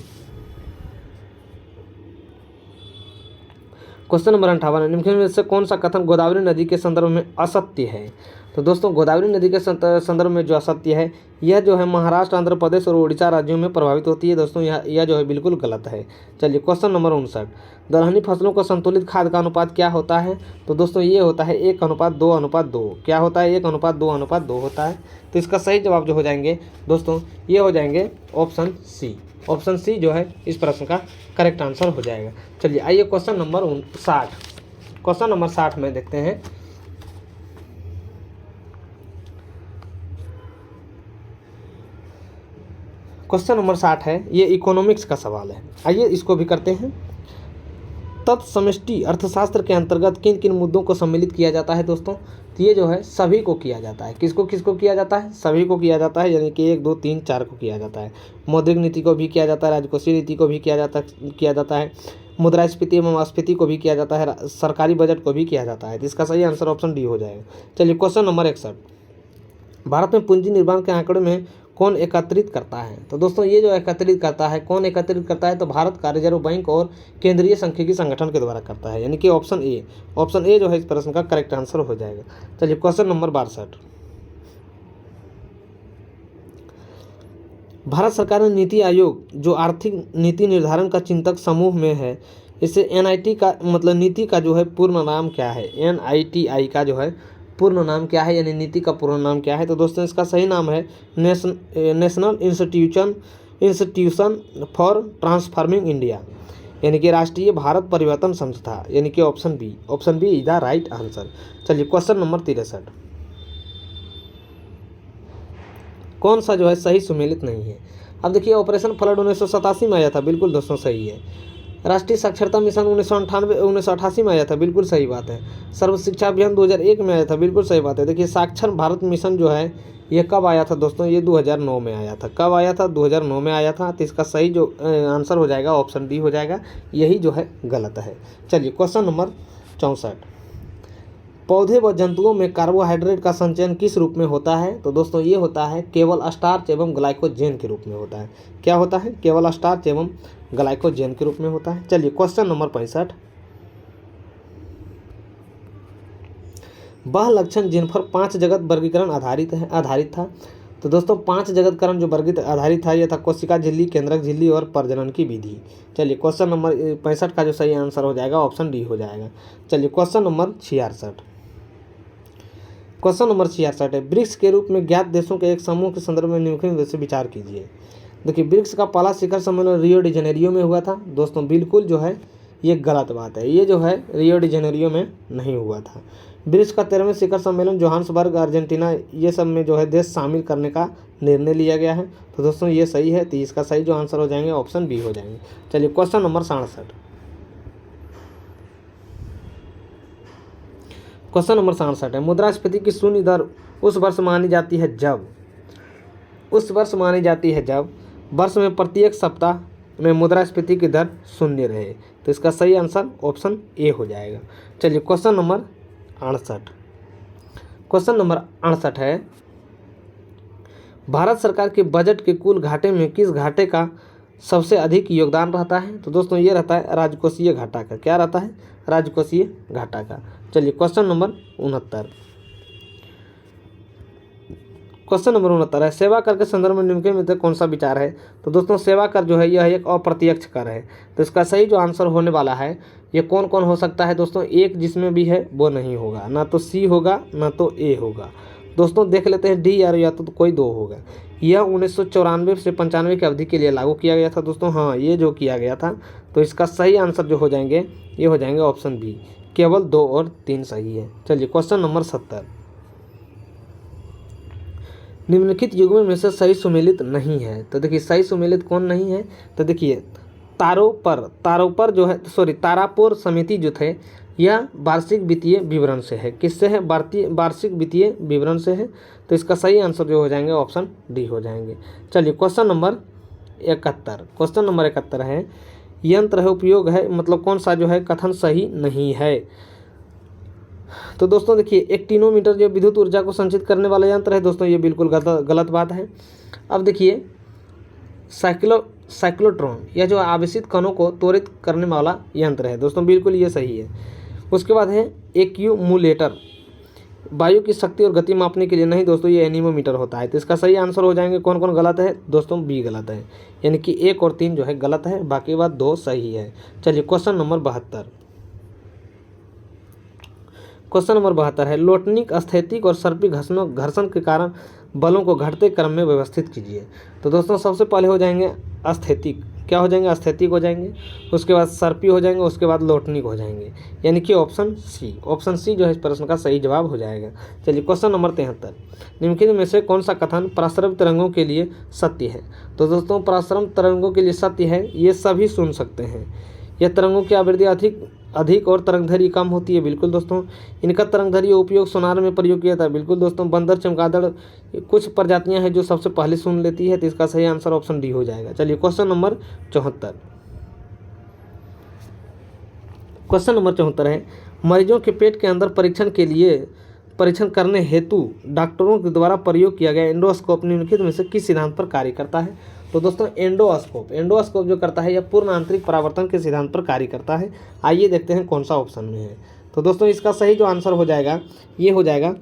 क्वेश्चन नंबर 58, निम्नलिखित में से कौन सा कथन गोदावरी नदी के संदर्भ में असत्य है? तो दोस्तों गोदावरी नदी के संदर्भ में जो असत्य है यह जो है महाराष्ट्र, आंध्र प्रदेश और उड़ीसा राज्यों में प्रभावित होती है। दोस्तों यह जो है बिल्कुल गलत है। चलिए क्वेश्चन नंबर 59, दलहनी फसलों को संतुलित खाद का अनुपात क्या होता है? तो दोस्तों ये होता है 1:2:2। क्या होता है? 1:2:2 होता है। तो इसका सही जवाब जो हो जाएंगे दोस्तों ये हो जाएंगे ऑप्शन सी। ऑप्शन सी जो है इस प्रश्न का करेक्ट आंसर हो जाएगा। चलिए आइए क्वेश्चन नंबर 60, क्वेश्चन नंबर 60 में देखते हैं। क्वेश्चन नंबर 60 है, ये इकोनॉमिक्स का सवाल है। आइए इसको भी करते हैं। तत्समष्टि अर्थशास्त्र के अंतर्गत किन किन मुद्दों को सम्मिलित किया जाता है दोस्तों? तो ये जो है सभी को किया जाता है। किसको किसको किया जाता है? सभी को किया जाता है, यानी कि 1 2 3 4 को किया जाता है। मौद्रिक नीति को भी किया जाता है, राजकोषीय नीति को भी किया जाता है, मुद्रास्फीति एवं अस्फीति को भी किया जाता है, सरकारी बजट को भी किया जाता है। तो इसका सही आंसर ऑप्शन डी हो जाएगा। चलिए क्वेश्चन नंबर 61, भारत में पूंजी निर्माण के आंकड़े में कौन एकत्रित करता है? तो दोस्तों ये जो एकत्रित करता है, कौन एकत्रित करता है? तो भारत का रिजर्व बैंक और केंद्रीय सांख्यिकी संगठन के द्वारा करता है, यानी कि ऑप्शन ए जो है इस प्रश्न का करेक्ट आंसर हो जाएगा। चलिए क्वेश्चन नंबर 62, भारत सरकार ने नीति आयोग जो आर्थिक नीति निर्धारण का चिंतक समूह में है, इसे NIT का मतलब नीति का जो है पूर्ण नाम क्या है? NITI का जो है पूर्ण नाम क्या है, यानी नीति का पूर्ण नाम क्या है? तो दोस्तों इसका सही नाम है national institution for transforming India, यानी कि राष्ट्रीय भारत परिवर्तन संस्था, यानी कि option b is the right answer. चलिए क्वेश्चन नंबर 63, कौन सा जो है सही सुमेलित नहीं है? अब देखिए ऑपरेशन फ्लड 1987 में आया था, बिल्कुल दोस्तों सही है। राष्ट्रीय साक्षरता मिशन 1988 में आया था, बिल्कुल सही बात है। सर्व शिक्षा अभियान 2001 में आया था, बिल्कुल सही बात है। देखिए साक्षर भारत मिशन जो है ये कब आया था दोस्तों? ये 2009 में आया था। कब आया था? 2009 में आया था। तो इसका सही जो आंसर हो जाएगा ऑप्शन डी हो जाएगा, यही जो है गलत है। चलिए क्वेश्चन नंबर 64, पौधे व जंतुओं में कार्बोहाइड्रेट का संचयन किस रूप में होता है? तो दोस्तों ये होता है केवल स्टार्च एवं ग्लाइकोजेन के रूप में होता है। क्या होता है? केवल स्टार्च एवं ग्लाइकोजेन के रूप में होता है। चलिए क्वेश्चन नंबर 65, वह लक्षण जिन पर 5 जगत वर्गीकरण आधारित था। तो दोस्तों 5 जगतकरण जो वर्गीकरण आधारित था यह था कोशिका झिल्ली, केंद्रक झिल्ली और प्रजनन की विधि। चलिए क्वेश्चन नंबर 65 का जो सही आंसर हो जाएगा ऑप्शन डी हो जाएगा। चलिए क्वेश्चन नंबर 66, क्वेश्चन नंबर 66 है, ब्रिक्स के रूप में ज्ञात देशों के एक समूह के संदर्भ में निम्नलिखित से विचार कीजिए। देखिए ब्रिक्स का पहला शिखर सम्मेलन रियो डी जेनेरियो में हुआ था। दोस्तों बिल्कुल जो है ये गलत बात है, ये जो है रियो डी जेनेरियो में नहीं हुआ था। ब्रिक्स का 13वें शिखर सम्मेलन जोहान्सबर्ग अर्जेंटीना ये सब में जो है देश शामिल करने का निर्णय लिया गया है। तो दोस्तों ये सही है, तो इसका सही जो आंसर हो जाएंगे ऑप्शन बी हो जाएंगे। चलिए क्वेश्चन नंबर 67, क्वेश्चन नंबर 67 है, मुद्रास्फीति की शून्य दर उस वर्ष मानी जाती है जब वर्ष में प्रत्येक सप्ताह में मुद्रास्फीति की दर शून्य रहे। तो इसका सही आंसर ऑप्शन ए हो जाएगा। चलिए क्वेश्चन नंबर 68, क्वेश्चन नंबर 68 है, भारत सरकार के बजट के कुल घाटे में किस घाटे का सबसे अधिक योगदान रहता है? तो दोस्तों ये रहता है राजकोषीय घाटा का। क्या रहता है? राजकोषीय घाटा का। चलिए क्वेश्चन नंबर 69, क्वेश्चन नंबर 69 है, सेवा कर के संदर्भ में निम्नलिखित में से कौन सा विचार है? तो दोस्तों सेवा कर जो है यह एक अप्रत्यक्ष कर है। तो इसका सही जो आंसर होने वाला है ये कौन कौन हो सकता है दोस्तों? एक जिसमें भी है वो नहीं होगा, ना तो सी होगा ना तो ए होगा। दोस्तों देख लेते हैं डी या तो कोई 2 होगा। यह 1994 से 95 की अवधि के लिए लागू किया गया था दोस्तों। हाँ ये जो किया गया था, तो इसका सही आंसर जो हो जाएंगे ये हो जाएंगे ऑप्शन बी, केवल 2 और 3 सही है। चलिए क्वेश्चन नंबर 70, निम्नलिखित युग्मों में से सही सुमेलित नहीं है। तो देखिए सही सुमेलित कौन नहीं है? तो देखिए तारोपर जो है तारापोर समिति जो थे यह वार्षिक वित्तीय विवरण से है। किससे है? वार्षिक वित्तीय विवरण से है। तो इसका सही आंसर जो हो जाएंगे ऑप्शन डी हो जाएंगे। चलिए क्वेश्चन नंबर 71, क्वेश्चन नंबर 71 है, यंत्र है उपयोग है मतलब कौन सा जो है कथन सही नहीं है? तो दोस्तों देखिए एक्टिनोमीटर जो विद्युत ऊर्जा को संचित करने वाला यंत्र है दोस्तों, ये बिल्कुल गलत बात है। अब देखिए साइक्लोट्रॉन यह जो आवेशित कणों को त्वरित करने वाला यंत्र है दोस्तों, बिल्कुल ये सही है। उसके बाद है एक्यूमुलेटर, वायु की शक्ति और गति मापने के लिए नहीं दोस्तों, ये एनीमोमीटर होता है। तो इसका सही आंसर हो जाएंगे कौन कौन गलत है दोस्तों? बी गलत है, यानी कि 1 और 3 जो है गलत है, बाकी बात 2 सही है। चलिए क्वेश्चन नंबर 72, क्वेश्चन नंबर 72 है, लोटनिक स्थैतिक और सर्पी घर्षण के कारण बलों को घटते क्रम में व्यवस्थित कीजिए। तो दोस्तों सबसे पहले हो जाएंगे अस्थेतिक, क्या हो जाएंगे, अस्थेतिक हो जाएंगे, उसके बाद सर्पी हो जाएंगे, उसके बाद लोटनिक हो जाएंगे, यानी कि ऑप्शन सी जो है इस प्रश्न का सही जवाब हो जाएगा। चलिए क्वेश्चन नंबर 73, निम्नलिखित में से कौन सा कथन पराश्रव्य तरंगों के लिए सत्य है। तो दोस्तों पराश्रव्य तरंगों के लिए सत्य है, ये सभी सुन सकते हैं। यह तरंगों की आवृत्ति अधिक और तरंगधरी कम होती है, बिल्कुल दोस्तों। इनका तरंगधरी उपयोग सोनार में प्रयोग किया था, बिल्कुल दोस्तों। बंदर, चमगादड़ कुछ प्रजातियां हैं जो सबसे पहले सुन लेती है, तो इसका सही आंसर ऑप्शन डी हो जाएगा। चलिए क्वेश्चन नंबर 74, क्वेश्चन नंबर 74 है, मरीजों के पेट के अंदर परीक्षण करने हेतु डॉक्टरों के द्वारा प्रयोग किया गया एंडोस्कोप निम्नलिखित में से किस सिद्धांत पर कार्य करता है। तो दोस्तों एंडोस्कोप जो करता है यह पूर्ण आंतरिक परावर्तन के सिद्धांत पर कार्य करता है। आइए देखते हैं कौन सा ऑप्शन में है। तो दोस्तों इसका सही जो आंसर हो जाएगा ये हो जाएगा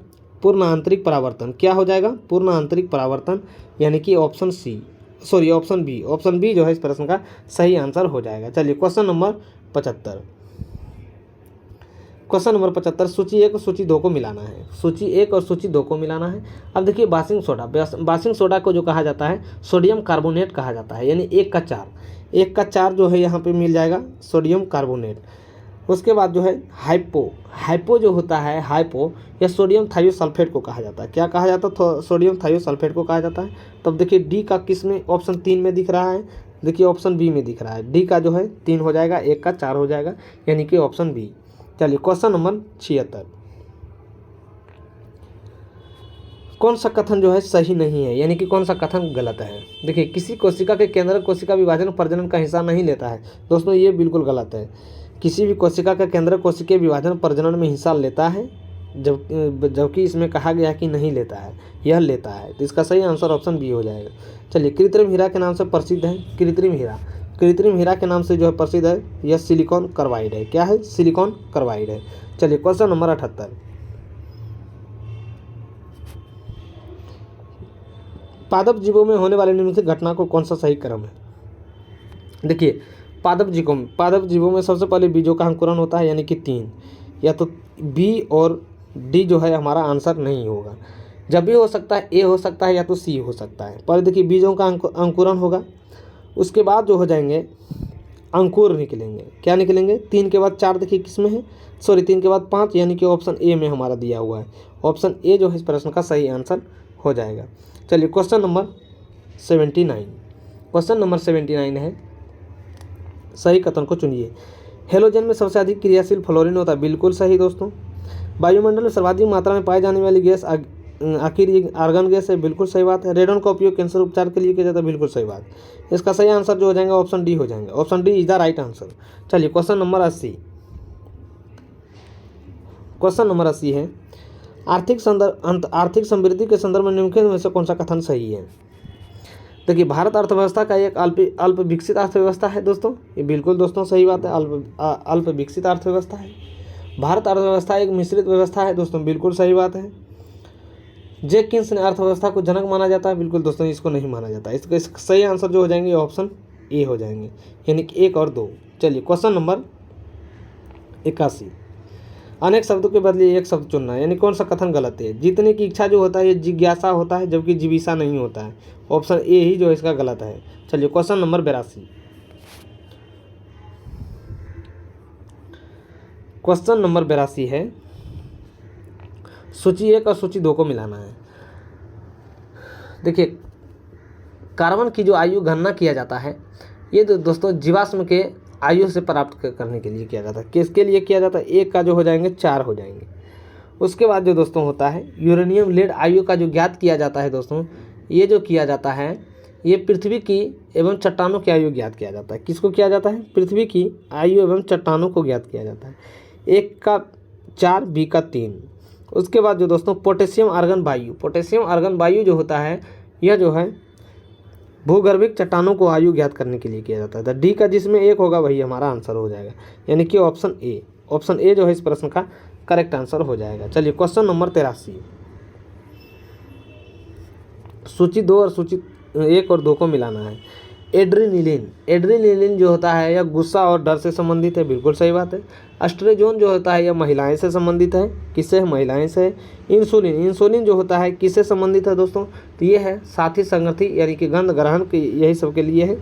पूर्ण आंतरिक परावर्तन। क्या हो जाएगा, पूर्ण आंतरिक परावर्तन, यानी कि ऑप्शन बी जो है इस प्रश्न का सही आंसर हो जाएगा। चलिए क्वेश्चन नंबर 75, क्वेश्चन नंबर 75, सूची 1 और सूची 2 को मिलाना है। सूची 1 और सूची 2 को मिलाना है। अब देखिए बासिंग सोडा को जो कहा जाता है सोडियम कार्बोनेट कहा जाता है, यानी 1 का 4 जो है यहाँ पे मिल जाएगा सोडियम कार्बोनेट। उसके बाद जो है हाइपो जो होता है या सोडियम थायोसल्फेट को कहा जाता है। क्या कहा जाता है, सोडियम थायोसल्फेट को कहा जाता है। तब देखिए डी का किस में, ऑप्शन 3 में दिख रहा है, देखिए ऑप्शन बी में दिख रहा है। डी का जो है 3 हो जाएगा, 1 का 4 हो जाएगा, यानी कि ऑप्शन बी। चलिए क्वेश्चन नंबर 76, कौन सा कथन जो है सही नहीं है, यानी कि कौन सा कथन गलत है। देखिए किसी कोशिका के केंद्र कोशिका विभाजन प्रजनन का हिस्सा नहीं लेता है। दोस्तों ये बिल्कुल गलत है। किसी भी कोशिका का केंद्र कोशिकीय विभाजन प्रजनन में हिस्सा लेता है, जबकि इसमें कहा गया कि नहीं लेता है, यह लेता है। तो इसका सही आंसर ऑप्शन बी हो जाएगा। चलिए कृत्रिम हीरा के नाम से प्रसिद्ध है, कृत्रिम हीरा के नाम से जो है प्रसिद्ध है, यह सिलिकॉन कार्बाइड है। क्या है, सिलिकॉन कार्बाइड है। चलिए क्वेश्चन नंबर 78, पादप जीवों में होने वाले निम्नलिखित घटना को कौन सा सही क्रम है। देखिए पादप जीवों में सबसे पहले बीजों का अंकुरण होता है, यानी कि 3, या तो बी और डी जो है हमारा आंसर नहीं होगा। जब भी हो सकता है ए हो सकता है या तो सी हो सकता है। पहले देखिए बीजों का अंकुरण होगा, उसके बाद जो हो जाएंगे अंकुर निकलेंगे। क्या निकलेंगे, 3 के बाद 4 देखिए किस में है, 3 के बाद 5, यानी कि ऑप्शन ए में हमारा दिया हुआ है। ऑप्शन ए जो है इस प्रश्न का सही आंसर हो जाएगा। चलिए क्वेश्चन नंबर 79 है, सही कथन को चुनिए। हेलोजन में सबसे अधिक क्रियाशील फ्लोरीन होता है, बिल्कुल सही दोस्तों। वायुमंडल में सर्वाधिक मात्रा में पाई जाने वाली गैस आखिर ये आर्गन गैस है, बिल्कुल सही बात है। रेडन का उपयोग कैंसर उपचार के लिए किया जाता है, बिल्कुल सही बात। इसका सही आंसर जो हो जाएगा ऑप्शन डी हो जाएंगे, option D is the right answer. चलिए क्वेश्चन नंबर 80 है, आर्थिक समृद्धि के संदर्भ में निम्नलिखित में से कौन सा कथन सही है। देखिए भारत अर्थव्यवस्था का एक अल्प विकसित अर्थव्यवस्था है दोस्तों, ये बिल्कुल दोस्तों सही बात है, अल्प विकसित अर्थव्यवस्था है। भारत अर्थव्यवस्था एक मिश्रित व्यवस्था है दोस्तों, बिल्कुल सही बात है। जेकिंस ने अर्थव्यवस्था को जनक माना जाता है, बिल्कुल दोस्तों इसको नहीं माना जाता। इसका सही आंसर जो हो जाएंगे ऑप्शन ए हो जाएंगे, यानी कि 1 और 2। चलिए क्वेश्चन नंबर 81, अनेक शब्दों के बदले एक शब्द चुनना है, यानी कौन सा कथन गलत है। जीतने की इच्छा जो होता है ये जिज्ञासा होता है, जबकि जीविसा नहीं होता है। ऑप्शन ए ही जो है इसका गलत है। चलिए क्वेश्चन नंबर 82, क्वेश्चन नंबर 82 है, सूची 1 और सूची 2 को मिलाना है। देखिए कार्बन की जो आयु गणना किया जाता है ये तो दोस्तों जीवाश्म के आयु से प्राप्त करने के लिए किया जाता है। किसके लिए किया जाता है, 1 का जो हो जाएंगे 4 हो जाएंगे। उसके बाद जो दोस्तों होता है यूरेनियम लेड आयु का जो ज्ञात किया जाता है दोस्तों, ये जो किया जाता है ये पृथ्वी की एवं चट्टानों की आयु ज्ञात किया जाता है। किसको किया जाता है, पृथ्वी की आयु एवं चट्टानों को ज्ञात किया जाता है। 1 का 4, बी का 3। उसके बाद जो दोस्तों पोटेशियम आर्गन वायु जो होता है यह जो है भूगर्भिक चट्टानों को आयु ज्ञात करने के लिए किया जाता है। डी का जिसमें 1 होगा वही हमारा आंसर हो जाएगा, यानी कि ऑप्शन ए जो है इस प्रश्न का करेक्ट आंसर हो जाएगा। चलिए क्वेश्चन नंबर 83, सूची 2 और सूची 1 और 2 को मिलाना है। एड्रीनलिन, एड्रीनलिन जो होता है यह गुस्सा और डर से संबंधित है, बिल्कुल सही बात है। एस्ट्रेजोन जो होता है यह महिलाएं से संबंधित है, किससे? महिलाएं से। इंसुलिन, इंसुलिन जो होता है किससे संबंधित है दोस्तों? तो ये है साथी संगति यानी कि गंध ग्रहण की, यही सब के लिए है।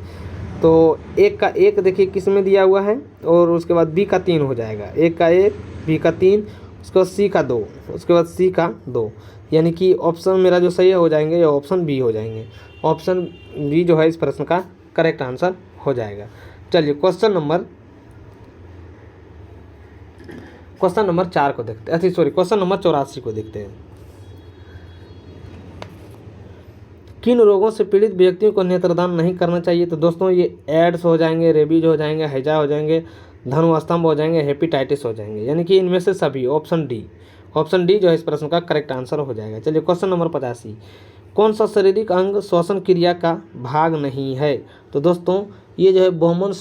तो एक का एक देखिए किस में दिया हुआ है, और उसके बाद बी का 3 हो जाएगा, एक का 1, बी का 3, उसके बाद सी का 2, उसके बाद सी का 2, यानी कि ऑप्शन मेरा जो सही हो जाएंगे ये ऑप्शन बी हो जाएंगे। ऑप्शन बी जो है इस प्रश्न का करेक्ट आंसर हो जाएगा। चलिए क्वेश्चन नंबर 4 को देखते हैं, क्वेश्चन नंबर 84 को देखते हैं। किन रोगों से पीड़ित व्यक्तियों को नेत्रदान नहीं करना चाहिए? तो दोस्तों ये एड्स हो जाएंगे, रेबीज हो जाएंगे, हैजा हो जाएंगे, धनुस्तंभ हो जाएंगे, हेपेटाइटिस हो जाएंगे, यानी कि इनमें से सभी। ऑप्शन डी जो है इस प्रश्न का करेक्ट आंसर हो जाएगा। चलिए क्वेश्चन नंबर 85, कौन सा शारीरिक अंग श्वसन क्रिया का भाग नहीं है? तो दोस्तों ये जो है बोहमन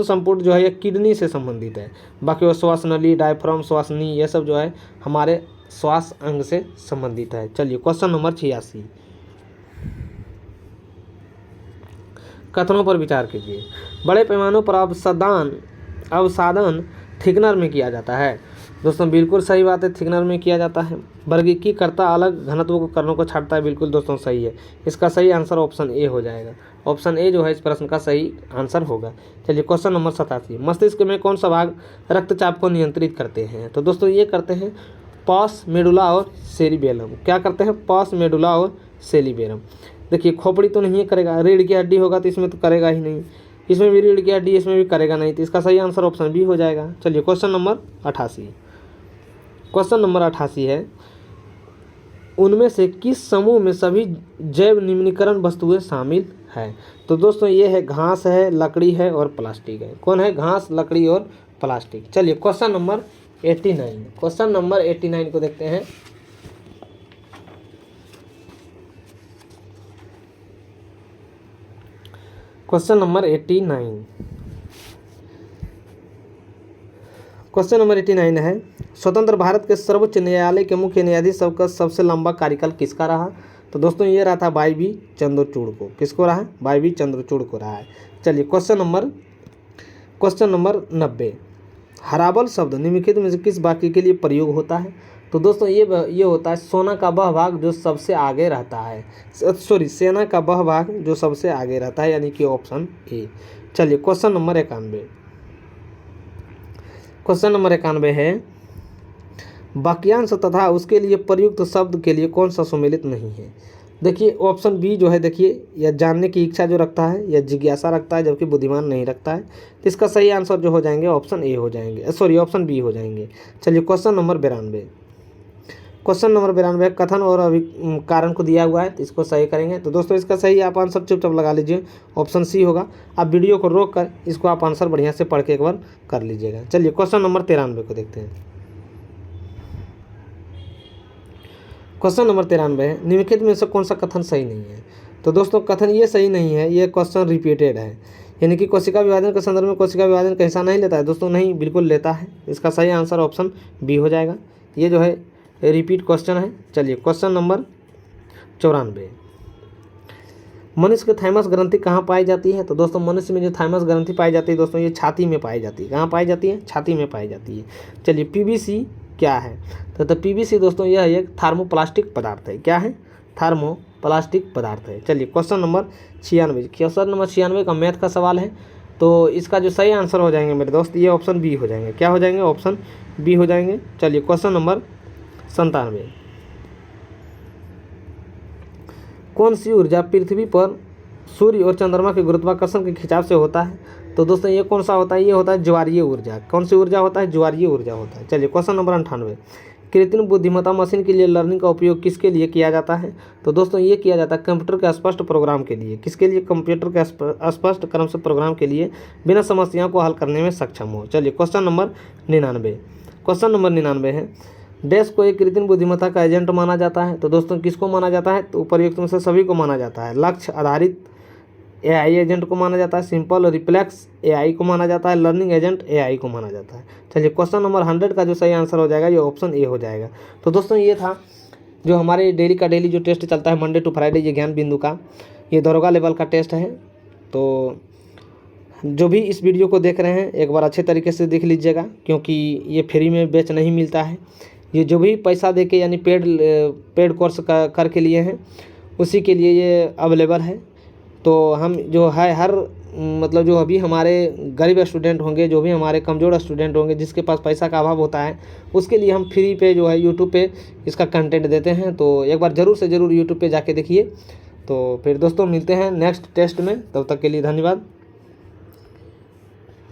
संपुट जो है ये किडनी से संबंधित है। बाकी वो श्वास नली, डायफ्राम, श्वासनी, ये सब जो है हमारे श्वास अंग से संबंधित है। चलिए क्वेश्चन नंबर 86, कथनों पर विचार कीजिए। बड़े पैमानों पर अवसादन थिकनर में किया जाता है। दोस्तों बिल्कुल सही बात है, थिकनर में किया जाता है। वर्गीकीकर्ता अलग घनत्व को कणों को छांटता है, बिल्कुल दोस्तों सही है। इसका सही आंसर ऑप्शन ए हो जाएगा। ऑप्शन ए जो है इस प्रश्न का सही आंसर होगा। चलिए क्वेश्चन नंबर 87, मस्तिष्क में कौन सा भाग रक्तचाप को नियंत्रित करते हैं? तो दोस्तों ये करते हैं पॉस, मेडुला और सेरिबेलम। क्या करते हैं? पॉस, मेडुला और सेरिबेलम। देखिए खोपड़ी तो नहीं करेगा, रीढ़ की हड्डी होगा तो इसमें तो करेगा ही नहीं, इसमें भी रीढ़ की हड्डी, इसमें भी करेगा नहीं, तो इसका सही आंसर ऑप्शन बी हो जाएगा। चलिए क्वेश्चन नंबर 88, क्वेश्चन नंबर 88 है, उनमें से किस समूह में सभी जैव निम्नीकरण वस्तुएं शामिल हैं? तो दोस्तों ये है घास है, लकड़ी है और प्लास्टिक है। कौन है? घास, लकड़ी और प्लास्टिक। चलिए क्वेश्चन नंबर 89, क्वेश्चन नंबर 89 को देखते हैं। क्वेश्चन नंबर 89, क्वेश्चन नंबर 89 है, स्वतंत्र भारत के सर्वोच्च न्यायालय के मुख्य न्यायाधीश का सबसे लंबा कार्यकाल किसका रहा? तो दोस्तों ये रहा था वाई बी चंद्रचूड़ को। किसको रहा है? वाई बी चंद्रचूड़ को रहा है। चलिए क्वेश्चन नंबर 90, हराबल शब्द निम्नलिखित में से किस वाक्य के लिए प्रयोग होता है? तो दोस्तों ये होता है सोना का वह भाग जो सबसे आगे रहता है, सेना का वह भाग जो सबसे आगे रहता है, यानी कि ऑप्शन ए। चलिए क्वेश्चन नंबर 91, क्वेश्चन नंबर 91 है, वाक्यांश तथा उसके लिए प्रयुक्त शब्द के लिए कौन सा सुमेलित नहीं है? देखिए ऑप्शन बी जो है, देखिए यह जानने की इच्छा जो रखता है, यह जिज्ञासा रखता है, जबकि बुद्धिमान नहीं रखता है। तो इसका सही आंसर जो हो जाएंगे ऑप्शन ए हो जाएंगे, ऑप्शन बी हो जाएंगे। चलिए क्वेश्चन नंबर 92, क्वेश्चन नंबर 92 कथन और कारण को दिया हुआ है, तो इसको सही करेंगे। तो दोस्तों इसका सही आप आंसर चुपचाप लगा लीजिए, ऑप्शन सी होगा। आप वीडियो को रोक कर इसको आप आंसर बढ़िया से पढ़ के एक बार कर लीजिएगा। चलिए क्वेश्चन नंबर 93 को देखते हैं। क्वेश्चन नंबर 93 है, निम्नलिखित में से कौन सा कथन सही नहीं है? तो दोस्तों कथन ये सही नहीं है, ये क्वेश्चन रिपीटेड है, यानी कि कोशिका विभाजन के संदर्भ में कोशिका विभाजन का हिस्सा नहीं लेता है। दोस्तों नहीं, बिल्कुल लेता है। इसका सही आंसर ऑप्शन बी हो जाएगा। ये जो है रिपीट क्वेश्चन है। चलिए क्वेश्चन नंबर 94, मनुष्य की थाइमस ग्रंथि कहाँ पाई जाती है? तो दोस्तों मनुष्य में जो थाइमस ग्रंथि पाई जाती है दोस्तों, ये छाती में पाई जाती है। कहाँ पाई जाती है? छाती में पाई जाती है। चलिए पीवीसी क्या है? तो पीवीसी दोस्तों यह एक थर्मोप्लास्टिक पदार्थ है। क्या है? थर्मोप्लास्टिक पदार्थ है। चलिए क्वेश्चन नंबर 96, क्वेश्चन नंबर 96 का मैथ का सवाल है। तो इसका जो सही आंसर हो जाएंगे मेरे दोस्त, ये ऑप्शन बी हो जाएंगे। क्या हो जाएंगे? ऑप्शन बी हो जाएंगे। चलिए क्वेश्चन नंबर 97, कौन सी ऊर्जा पृथ्वी पर सूर्य और चंद्रमा के गुरुत्वाकर्षण के खिंचाव से होता है? तो दोस्तों ये कौन सा होता है? ये होता है ज्वारीय ऊर्जा। कौन सी ऊर्जा होता है? ज्वारीय ऊर्जा होता है। चलिए क्वेश्चन नंबर 98, कृत्रिम बुद्धिमत्ता मशीन के लिए लर्निंग का उपयोग किसके लिए किया जाता है? तो दोस्तों ये किया जाता है कंप्यूटर के स्पष्ट प्रोग्राम के लिए। किसके लिए? कंप्यूटर के स्पष्ट क्रम से प्रोग्राम के लिए, बिना समस्याओं को हल करने में सक्षम हो। चलिए क्वेश्चन नंबर 99, क्वेश्चन नंबर 99 है, डैश को एक कृत्रिम बुद्धिमत्ता का एजेंट माना जाता है। तो दोस्तों किसको माना जाता है? तो उपर्युक्त में से सभी को माना जाता है। लक्ष्य आधारित एआई एजेंट को माना जाता है, सिंपल रिफ्लेक्स एआई को माना जाता है, लर्निंग एजेंट एआई को माना जाता है। चलिए क्वेश्चन नंबर 100 का जो सही आंसर हो जाएगा ये ऑप्शन ए हो जाएगा। तो दोस्तों ये था जो हमारे डेली का डेली जो टेस्ट चलता है मंडे टू फ्राइडे, ये ज्ञान बिंदु का, ये दरोगा लेवल का टेस्ट है। तो जो भी इस वीडियो को देख रहे हैं एक बार अच्छे तरीके से देख लीजिएगा, क्योंकि ये फ्री में बैच नहीं मिलता है। ये जो भी पैसा देके यानी पेड कोर्स करके लिए हैं उसी के लिए ये अवेलेबल है। तो हम जो है हर मतलब जो अभी हमारे गरीब स्टूडेंट होंगे, जो भी हमारे कमज़ोर स्टूडेंट होंगे, जिसके पास पैसा का अभाव होता है, उसके लिए हम फ्री पे जो है यूट्यूब पे इसका कंटेंट देते हैं। तो एक बार ज़रूर से ज़रूर यूट्यूब पे जाके देखिए। तो फिर दोस्तों मिलते हैं नेक्स्ट टेस्ट में, तब तक के लिए धन्यवाद।